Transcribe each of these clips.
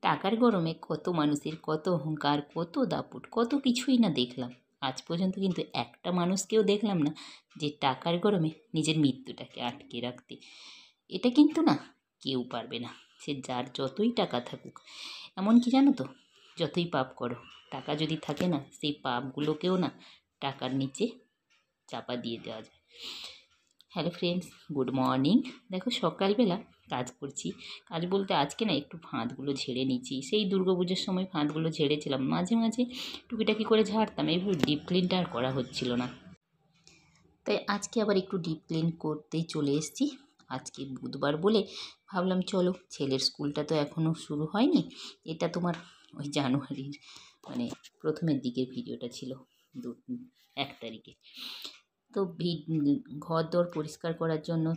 টাকার গরমে কত মানুষের কত অহংকার, কত দাপট, কত কিছুই না দেখলাম। আজ পর্যন্ত কিন্তু একটা মানুষকেও দেখলাম না যে টাকার গরমে নিজের মৃত্যুটাকে আটকে রাখতে। এটা কিন্তু না কেউ পারবে না, সে যার যতই টাকা থাকুক। এমনকি জানো তো, যতই পাপ করো, টাকা যদি থাকে না, সেই পাপগুলোকেও না টাকার নিচে চাপা দিয়ে দেওয়া যায়। Hello friends, good morning. দেখো সকালবেলা কাজ করছি। কাজ বলতে আজকে না একটু ফাঁদগুলো ঝেড়ে নিচ্ছি। সেই দুর্গাপুজোর সময় ফাঁদগুলো ঝেড়েছিলাম, মাঝে মাঝে টুকিটাকি করে ঝাড়তাম, এইভাবে ডিপ ক্লিনটা আর করা হচ্ছিল না। তাই আজকে আবার একটু ডিপ ক্লিন করতেই চলে এসেছি। আজকে বুধবার বলে ভাবলাম চলো, ছেলের স্কুলটা তো এখনও শুরু হয়নি। এটা তোমার ওই জানুয়ারির মানে প্রথমের দিকের ভিডিওটা ছিল, 1 তারিখে। তো ঘর দর পরিষ্কার করার জন্য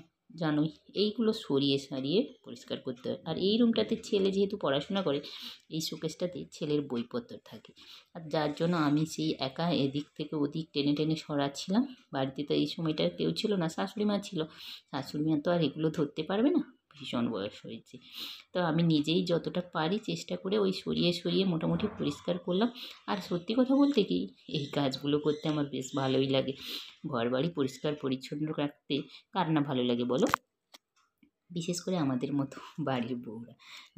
জানোই এইগুলো সরিয়ে সারিয়ে পরিষ্কার করতে হয়। আর এই রুমটাতে ছেলে যেহেতু পড়াশোনা করে, এই শোকেসটাতে ছেলের বইপত্র থাকে। আর যার জন্য আমি সেই একা এদিক থেকে ওদিক টেনে টেনে সরাচ্ছিলাম। বাড়িতে তো এই সময়টা কেউ ছিল না, শাশুড়ি মা ছিল। শাশুড়ি মা তো আর এগুলো ধরতে পারবে না, ভীষণ বয়স হয়েছে। তো আমি নিজেই যতটা পারি চেষ্টা করে ওই সরিয়ে সরিয়ে মোটামুটি পরিষ্কার করলাম। আর সত্যি কথা বলতে কি, এই কাজগুলো করতে আমার বেশ ভালোই লাগে। ঘর বাড়ি পরিষ্কার পরিচ্ছন্ন রাখতে কার না ভালো লাগে বলো? বিশেষ করে আমাদের মতো বাড়ির বউরা,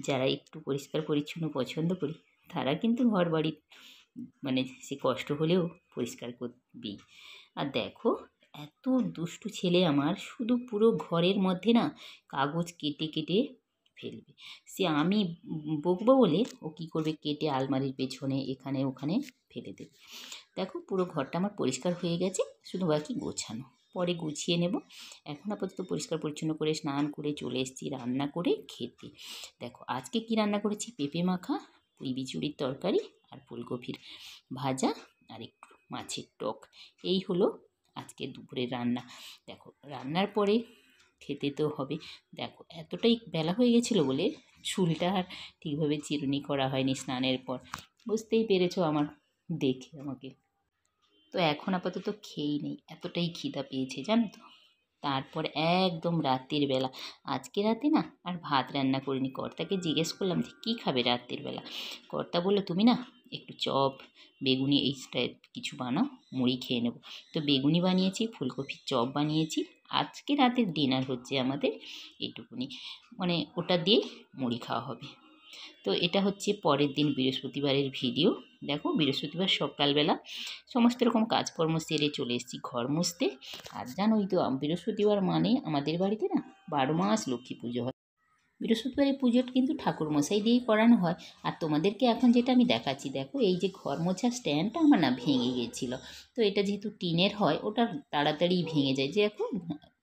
যারা একটু পরিষ্কার পরিচ্ছন্ন পছন্দ করি, তারা কিন্তু ঘর বাড়ি মানে সে কষ্ট হলেও পরিষ্কার করবেই। আর দেখো, এত দুষ্টু ছেলে আমার, শুধু পুরো ঘরের মধ্যে না কাগজ কেটে কেটে ফেলবে। সে আমি বকবো বলে ও কী করবে, কেটে আলমারির পেছনে এখানে ওখানে ফেলে দেবে। দেখো পুরো ঘরটা আমার পরিষ্কার হয়ে গেছে, শুধু বাকি গোছানো, পরে গুছিয়ে নেব। এখন আপাতত পরিষ্কার পরিচ্ছন্ন করে স্নান করে চলে এসেছি রান্না করে খেতে। দেখো আজকে কি রান্না করেছি, পেঁপে মাখা, পুঁই বিচুড়ির তরকারি, আর ফুলকপির ভাজা, আর একটু মাছের টক। এই হলো আজকে দুপুরের রান্না। দেখো রান্নার পরে খেতে তো হবে। দেখো এতটাই বেলা হয়ে গেছিলো বলে চুলটা আর ঠিকভাবে চিরুনি করা হয়নি স্নানের পর, বুঝতেই পেরেছো আমার দেখে আমাকে। তো এখন আপাতত খেয়েই নেই, এতটাই খিদা পেয়েছে জানো তো। তারপর একদম রাতের বেলা, আজকে রাতে না আর ভাত রান্না করিনি। কর্তাকে জিজ্ঞেস করলাম যে কী খাবে রাতের বেলা। কর্তা বললো তুমি না একটু চপ বেগুনি এই টাইপ কিছু বানাও, মুড়ি খেয়ে নেবো। তো বেগুনি বানিয়েছি, ফুলকপির চপ বানিয়েছি। আজকে রাতের ডিনার হচ্ছে আমাদের এটুকুনি, মানে ওটা দিয়ে মুড়ি খাওয়া হবে। তো এটা হচ্ছে পরের দিন বৃহস্পতিবারের ভিডিও। দেখো বৃহস্পতিবার সকালবেলা সমস্ত রকম কাজকর্ম সেরে চলে এসেছি ঘর মুছতে। আর জানোই তো বৃহস্পতিবার মানে আমাদের বাড়িতে না 12 মাস লক্ষ্মী পুজো হয়। বৃহস্পতিবারের পুজোটা কিন্তু ঠাকুরমশাই দিয়েই করানো হয়। আর তোমাদেরকে এখন যেটা আমি দেখাচ্ছি, দেখো এই যে ঘর মোছার স্ট্যান্ডটা আমার না ভেঙে গিয়েছিলো। তো এটা যেহেতু টিনের হয়, ওটা তাড়াতাড়ি ভেঙে যায়। যে এখন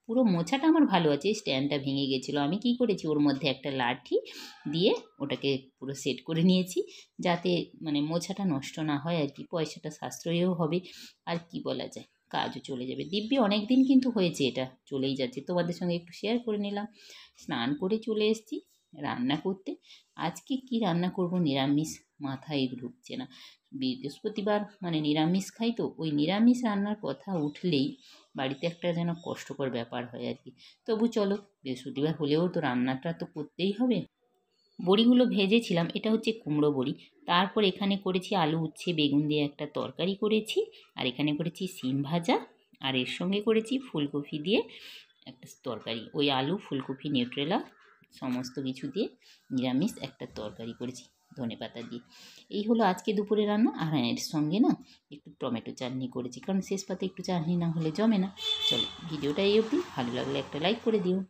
পুরো মোছাটা আমার ভালো আছে, স্ট্যান্ডটা ভেঙে গেছিলো। আমি কি করেছি, ওর মধ্যে একটা লাঠি দিয়ে ওটাকে পুরো সেট করে নিয়েছি, যাতে মানে মোছাটা নষ্ট না হয় আর কি। পয়সাটা সাশ্রয়ও হবে, আর কি বলা যায়, কাজও চলে যাবে। দিব্যি অনেক দিন কিন্তু হয়েছে, এটা চলেই যাচ্ছে। তোমাদের সঙ্গে একটু শেয়ার করে নিলাম। স্নান করে চলে এসেছি রান্না করতে। আজকে কি রান্না করব, নিরামিষ, মাথায় ঢুকছে না। বৃহস্পতিবার মানে নিরামিষ খাই, তো ওই নিরামিষ রান্নার কথা উঠলেই বাড়িতে একটা যেন কষ্টকর ব্যাপার হয় আর কি। তবু চলো, বৃহস্পতিবার হলেও তো রান্নাটা তো করতেই হবে। বড়িগুলো ভেজেছিলাম, এটা হচ্ছে কুমড়ো বড়ি। তারপর এখানে করেছি আলু উচ্ছে বেগুন দিয়ে একটা তরকারি করেছি। আর এখানে করেছি সিম ভাজা। আর এর সঙ্গে করেছি ফুলকপি দিয়ে একটা তরকারি, ওই আলু ফুলকপি নিউট্রেলা সমস্ত কিছু দিয়ে নিরামিষ একটা তরকারি করেছি ধনেপাতা দিয়ে। এই হলো আজকে দুপুরে রান্না। আর হ্যাঁ, এর সঙ্গে না একটু টমেটো চাটনি করেছি, কারণ শেষ পাতে একটু চাটনি না হলে জমে না। চলো ভিডিওটা এই অবধি, ভালো লাগলে একটা লাইক করে দিও।